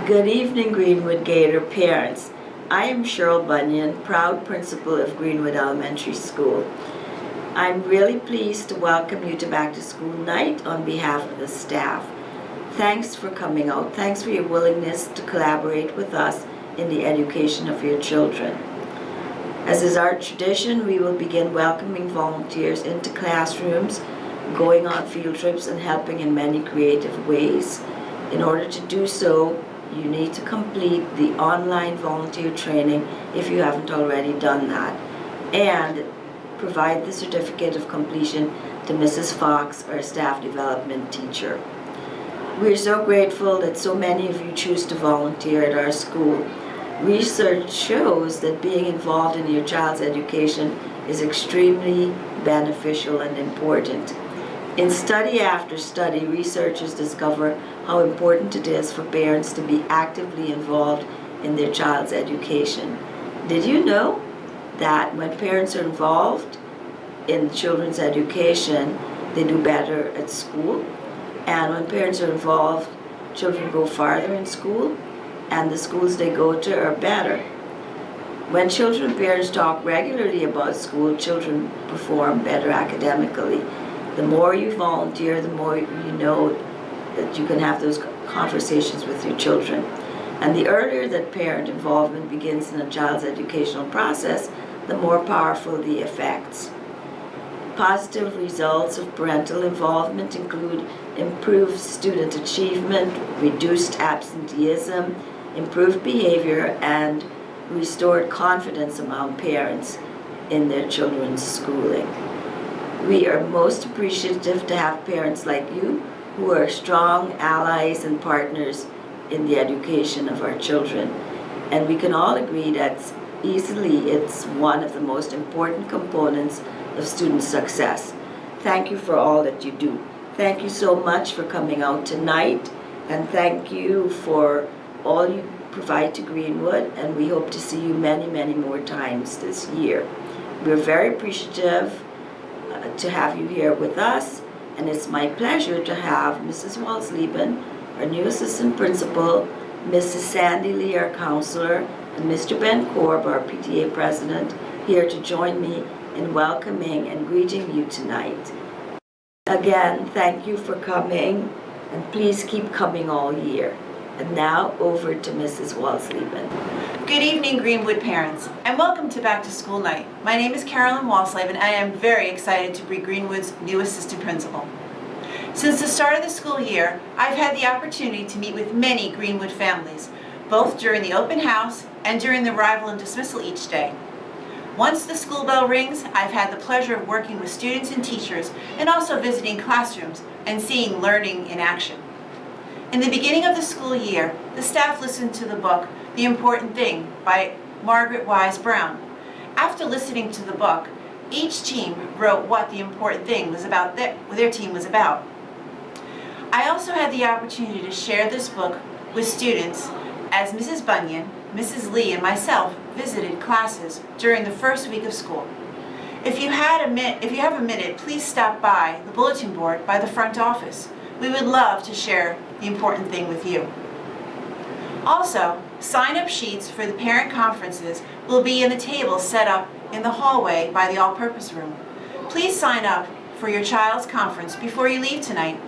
Good evening, Greenwood Gator parents. I am Cheryl Bunyan, proud principal of Greenwood Elementary School. I'm really pleased to welcome you to Back to School Night on behalf of the staff. Thanks for coming out. Thanks for your willingness to collaborate with us in the education of your children. As is our tradition, we will begin welcoming volunteers into classrooms, going on field trips, and helping in many creative ways. In order to do so, you need to complete the online volunteer training if you haven't already done that, and provide the certificate of completion to Mrs. Fox, our staff development teacher. We're so grateful that so many of you choose to volunteer at our school. Research shows that being involved in your child's education is extremely beneficial and important. In study after study, researchers discover how important it is for parents to be actively involved in their child's education. Did you know that when parents are involved in children's education, they do better at school? And when parents are involved, children go farther in school, and the schools they go to are better. When children and parents talk regularly about school, children perform better academically. The more you volunteer, the more you know that you can have those conversations with your children. And the earlier that parent involvement begins in a child's educational process, the more powerful the effects. Positive results of parental involvement include improved student achievement, reduced absenteeism, improved behavior, and restored confidence among parents in their children's schooling. We are most appreciative to have parents like you who are strong allies and partners in the education of our children. And we can all agree that it's one of the most important components of student success. Thank you for all that you do. Thank you so much for coming out tonight, and thank you for all you provide to Greenwood, and we hope to see you many, many more times this year. We're very appreciative to have you here with us, and it's my pleasure to have Mrs. Walsleben, our new assistant principal, Mrs. Sandy Lee, our counselor, and Mr. Ben Korb, our PTA president, here to join me in welcoming and greeting you tonight. Again, thank you for coming, and please keep coming all year. And now over to Mrs. Walsleben. Good evening, Greenwood parents, and welcome to Back to School Night. My name is Carolyn Walsleben, and I am very excited to be Greenwood's new assistant principal. Since the start of the school year, I've had the opportunity to meet with many Greenwood families, both during the open house and during the arrival and dismissal each day. Once the school bell rings, I've had the pleasure of working with students and teachers, and also visiting classrooms and seeing learning in action. In the beginning of the school year, the staff listened to the book, The Important Thing by Margaret Wise Brown. After listening to the book, each team wrote what the important thing was about their team was about. I also had the opportunity to share this book with students as Mrs. Bunyan, Mrs. Lee, and myself visited classes during the first week of school. If you have a minute, please stop by the bulletin board by the front office. We would love to share the important thing with you. Also, sign-up sheets for the parent conferences will be in the table set up in the hallway by the all-purpose room. Please sign up for your child's conference before you leave tonight.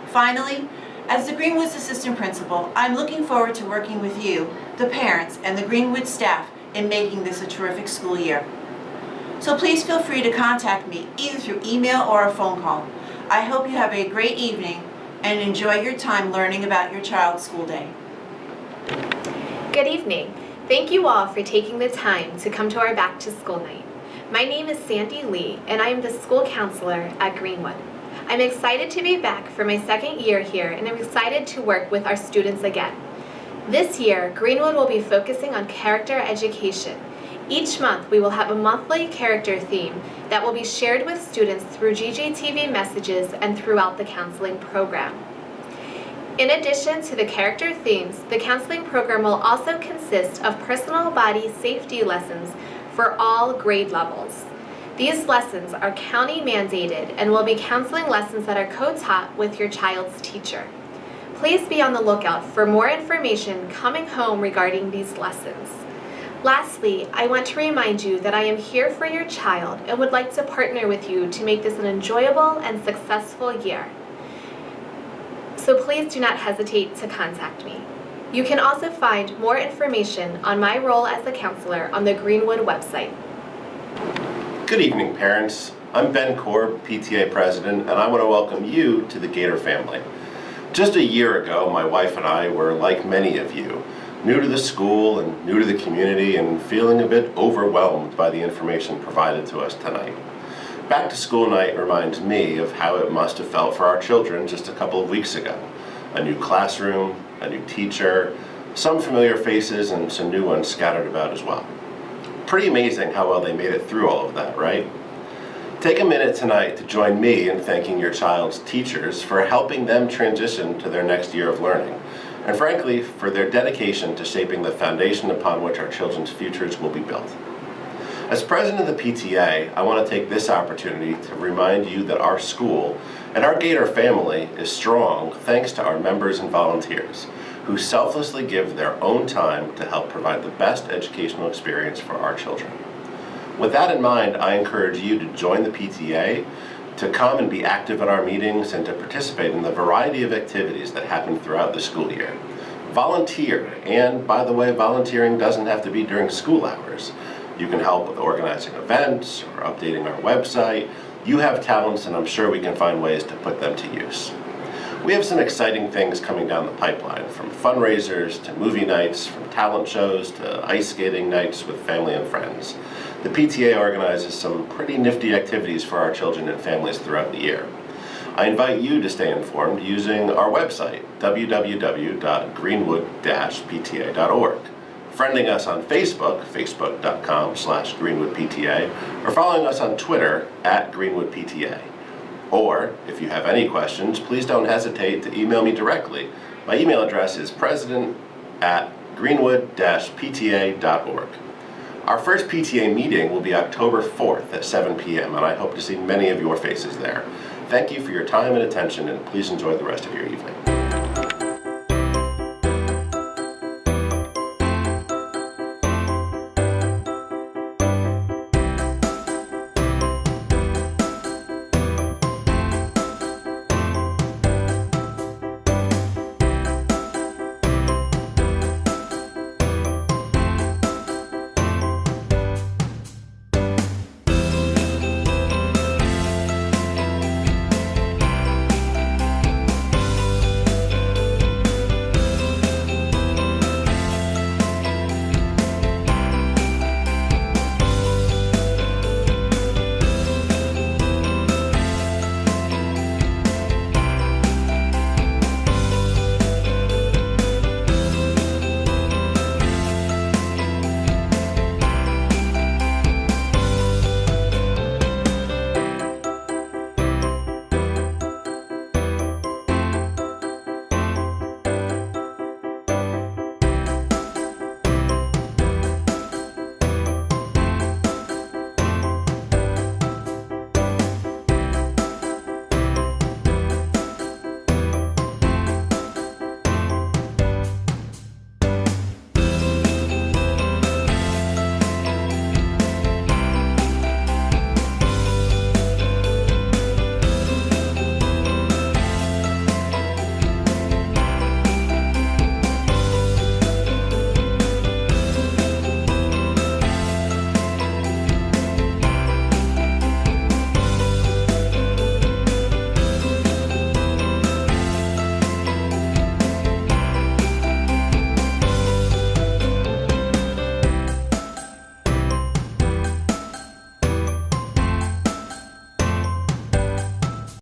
Finally, as the Greenwood's assistant principal, I'm looking forward to working with you, the parents, and the Greenwood staff in making this a terrific school year. So please feel free to contact me either through email or a phone call. I hope you have a great evening and enjoy your time learning about your child's school day. Good evening. Thank you all for taking the time to come to our Back to School Night. My name is Sandy Lee, and I am the school counselor at Greenwood. I'm excited to be back for my second year here, and I'm excited to work with our students again. This year, Greenwood will be focusing on character education. Each month, we will have a monthly character theme that will be shared with students through GJTV messages and throughout the counseling program. In addition to the character themes, the counseling program will also consist of personal body safety lessons for all grade levels. These lessons are county mandated and will be counseling lessons that are co-taught with your child's teacher. Please be on the lookout for more information coming home regarding these lessons. Lastly, I want to remind you that I am here for your child and would like to partner with you to make this an enjoyable and successful year. So please do not hesitate to contact me. You can also find more information on my role as a counselor on the Greenwood website. Good evening, parents. I'm Ben Korb, PTA President, and I want to welcome you to the Gator family. Just a year ago, my wife and I were like many of you, new to the school and new to the community and feeling a bit overwhelmed by the information provided to us tonight. Back to school night reminds me of how it must have felt for our children just a couple of weeks ago. A new classroom, a new teacher, some familiar faces and some new ones scattered about as well. Pretty amazing how well they made it through all of that, right? Take a minute tonight to join me in thanking your child's teachers for helping them transition to their next year of learning, and frankly, for their dedication to shaping the foundation upon which our children's futures will be built. As president of the PTA, I want to take this opportunity to remind you that our school and our Gator family is strong thanks to our members and volunteers who selflessly give their own time to help provide the best educational experience for our children. With that in mind, I encourage you to join the PTA, to come and be active at our meetings, and to participate in the variety of activities that happen throughout the school year. Volunteer, and by the way, volunteering doesn't have to be during school hours. You can help with organizing events or updating our website. You have talents, and I'm sure we can find ways to put them to use. We have some exciting things coming down the pipeline, from fundraisers to movie nights, from talent shows to ice skating nights with family and friends. The PTA organizes some pretty nifty activities for our children and families throughout the year. I invite you to stay informed using our website, www.greenwood-pta.org, friending us on Facebook, facebook.com/greenwoodpta, or following us on Twitter @greenwoodpta. Or, if you have any questions, please don't hesitate to email me directly. My email address is president@greenwood-pta.org. Our first PTA meeting will be October 4th at 7 p.m., and I hope to see many of your faces there. Thank you for your time and attention, and please enjoy the rest of your evening.